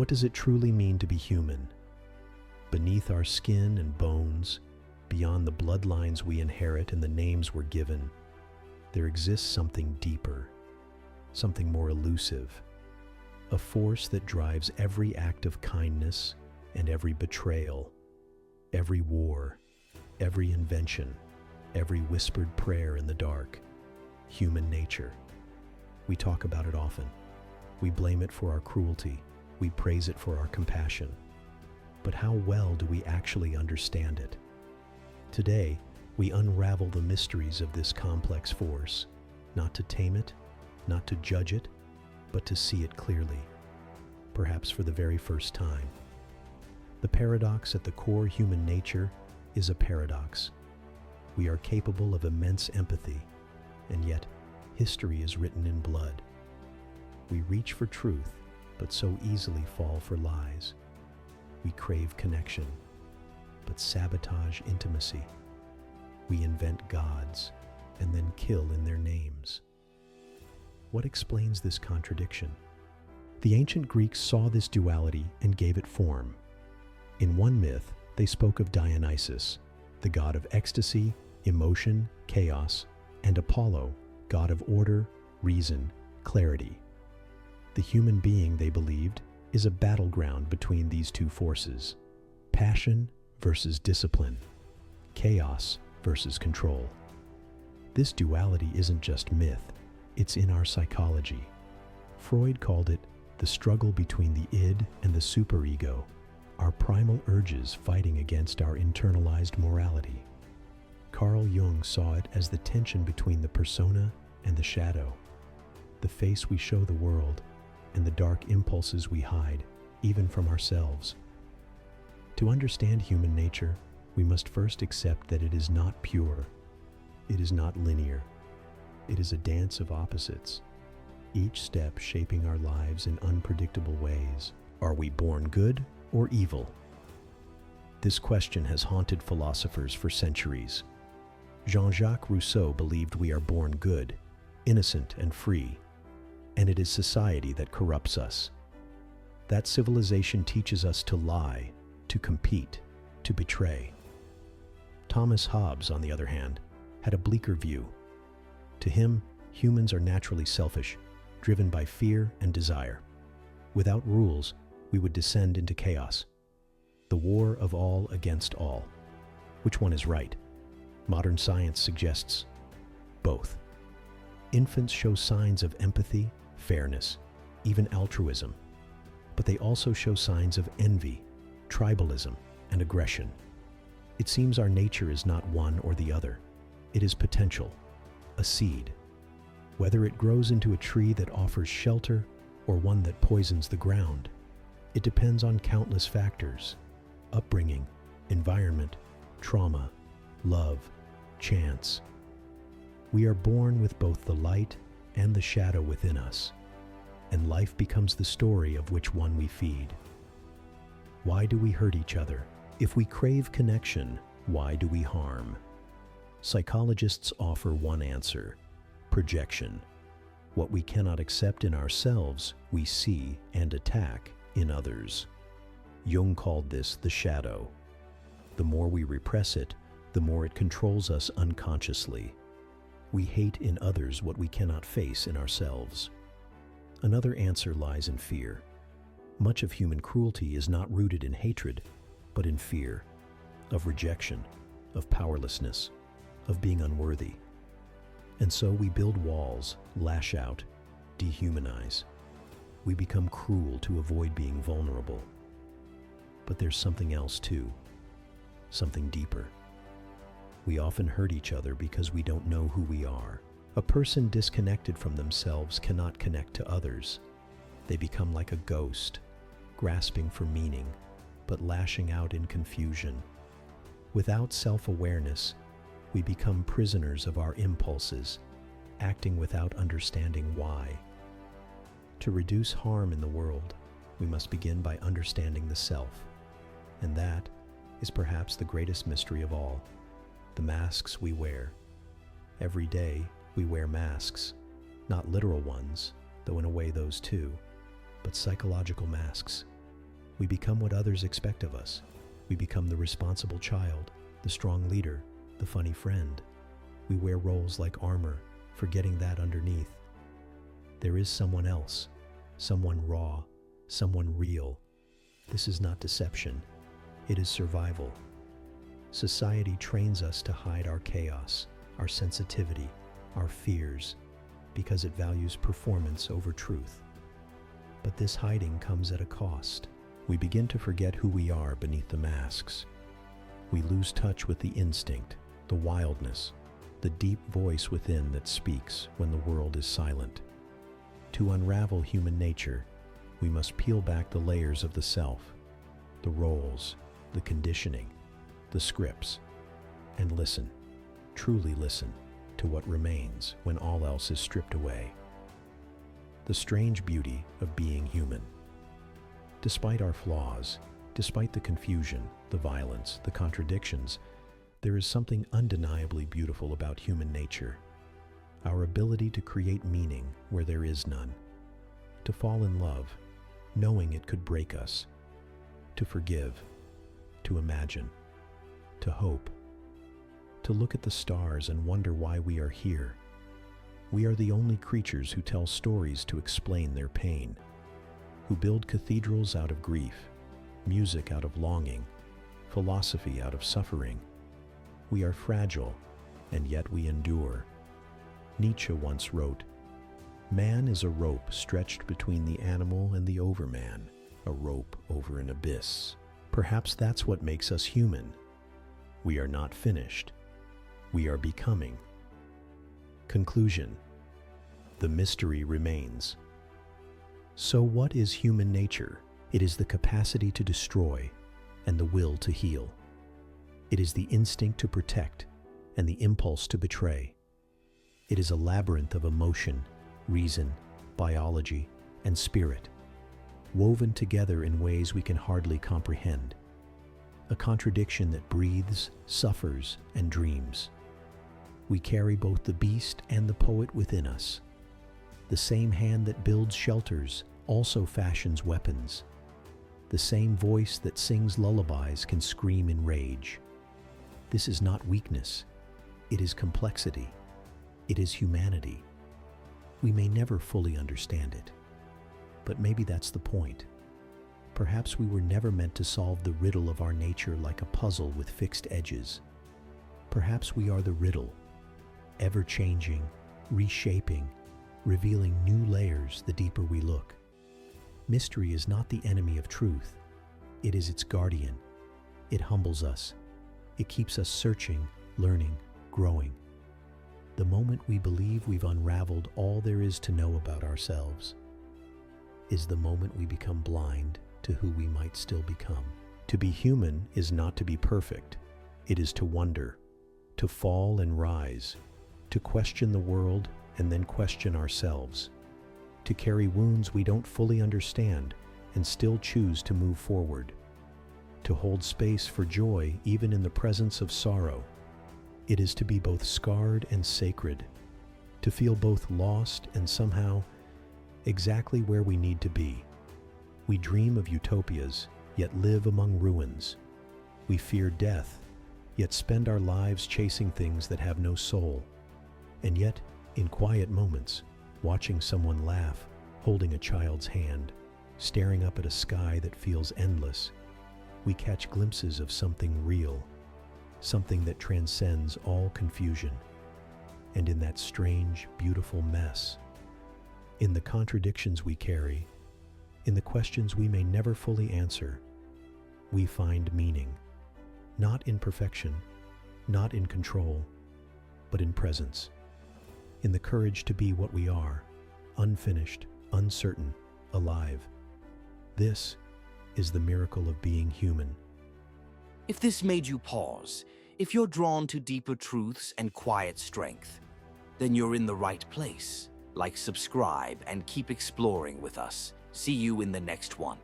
What does it truly mean to be human? Beneath our skin and bones, beyond the bloodlines we inherit and the names we're given, there exists something deeper, something more elusive, a force that drives every act of kindness and every betrayal, every war, every invention, every whispered prayer in the dark. Human nature. We talk about it often. We blame it for our cruelty. We praise it for our compassion. But how well do we actually understand it? Today, we unravel the mysteries of this complex force, not to tame it, not to judge it, but to see it clearly, perhaps for the very first time. The paradox at the core human nature is a paradox. We are capable of immense empathy, and yet history is written in blood. We reach for truth, but so easily fall for lies. We crave connection, but sabotage intimacy. We invent gods and then kill in their names. What explains this contradiction? The ancient Greeks saw this duality and gave it form. In one myth, they spoke of Dionysus, the god of ecstasy, emotion, chaos, and Apollo, god of order, reason, clarity. The human being, they believed, is a battleground between these two forces: passion versus discipline, chaos versus control. This duality isn't just myth, it's in our psychology. Freud called it the struggle between the id and the superego, our primal urges fighting against our internalized morality. Carl Jung saw it as the tension between the persona and the shadow, the face we show the world and the dark impulses we hide, even from ourselves. To understand human nature, we must first accept that it is not pure. It is not linear. It is a dance of opposites, each step shaping our lives in unpredictable ways. Are we born good or evil? This question has haunted philosophers for centuries. Jean-Jacques Rousseau believed we are born good, innocent and free, and it is society that corrupts us. That civilization teaches us to lie, to compete, to betray. Thomas Hobbes, on the other hand, had a bleaker view. To him, humans are naturally selfish, driven by fear and desire. Without rules, we would descend into chaos. The war of all against all. Which one is right? Modern science suggests both. Infants show signs of empathy, fairness, even altruism, but they also show signs of envy, tribalism, and aggression. It seems our nature is not one or the other. It is potential, a seed. Whether it grows into a tree that offers shelter or one that poisons the ground, it depends on countless factors: upbringing, environment, trauma, love, chance. We are born with both the light and the shadow within us, and life becomes the story of which one we feed. Why do we hurt each other? If we crave connection, why do we harm? Psychologists offer one answer: projection. What we cannot accept in ourselves, we see and attack in others. Jung called this the shadow. The more we repress it, the more it controls us unconsciously. We hate in others what we cannot face in ourselves. Another answer lies in fear. Much of human cruelty is not rooted in hatred, but in fear, of rejection, of powerlessness, of being unworthy. And so we build walls, lash out, dehumanize. We become cruel to avoid being vulnerable. But there's something else too, something deeper. We often hurt each other because we don't know who we are. A person disconnected from themselves cannot connect to others. They become like a ghost, grasping for meaning, but lashing out in confusion. Without self-awareness, we become prisoners of our impulses, acting without understanding why. To reduce harm in the world, we must begin by understanding the self. And that is perhaps the greatest mystery of all: the masks we wear. Every day, we wear masks, not literal ones, though in a way those too, but psychological masks, We become what others expect of us. We become the responsible child, the strong leader, the funny friend. We wear roles like armor, forgetting that underneath there is someone else, someone raw, someone real. This is not deception. It is survival. Society trains us to hide our chaos, our sensitivity, our fears, because it values performance over truth. But this hiding comes at a cost. We begin to forget who we are beneath the masks. We lose touch with the instinct, the wildness, the deep voice within that speaks when the world is silent. To unravel human nature, we must peel back the layers of the self, the roles, the conditioning, the scripts, and listen, truly listen, to what remains when all else is stripped away. The strange beauty of being human. Despite our flaws, despite the confusion, the violence, the contradictions, there is something undeniably beautiful about human nature. Our ability to create meaning where there is none. To fall in love, knowing it could break us. To forgive, to imagine, to hope. To look at the stars and wonder why we are here. We are the only creatures who tell stories to explain their pain, who build cathedrals out of grief, music out of longing, philosophy out of suffering. We are fragile, and yet we endure. Nietzsche once wrote, "Man is a rope stretched between the animal and the overman, a rope over an abyss." Perhaps that's what makes us human. We are not finished. We are becoming. Conclusion. The mystery remains. So what is human nature? It is the capacity to destroy and the will to heal. It is the instinct to protect and the impulse to betray. It is a labyrinth of emotion, reason, biology, and spirit, woven together in ways we can hardly comprehend. A contradiction that breathes, suffers, and dreams. We carry both the beast and the poet within us. The same hand that builds shelters also fashions weapons. The same voice that sings lullabies can scream in rage. This is not weakness. It is complexity. It is humanity. We may never fully understand it, but maybe that's the point. Perhaps we were never meant to solve the riddle of our nature like a puzzle with fixed edges. Perhaps we are the riddle, ever-changing, reshaping, revealing new layers the deeper we look. Mystery is not the enemy of truth. It is its guardian. It humbles us. It keeps us searching, learning, growing. The moment we believe we've unraveled all there is to know about ourselves is the moment we become blind to who we might still become. To be human is not to be perfect. It is to wonder, to fall and rise, to question the world and then question ourselves, to carry wounds we don't fully understand and still choose to move forward, to hold space for joy even in the presence of sorrow. It is to be both scarred and sacred, to feel both lost and somehow exactly where we need to be. We dream of utopias, yet live among ruins. We fear death, yet spend our lives chasing things that have no soul. And yet, in quiet moments, watching someone laugh, holding a child's hand, staring up at a sky that feels endless, we catch glimpses of something real, something that transcends all confusion. And in that strange, beautiful mess, in the contradictions we carry, in the questions we may never fully answer, we find meaning, not in perfection, not in control, but in presence, in the courage to be what we are, unfinished, uncertain, alive. This is the miracle of being human. If this made you pause, if you're drawn to deeper truths and quiet strength, then you're in the right place. Like, subscribe, and keep exploring with us. See you in the next one.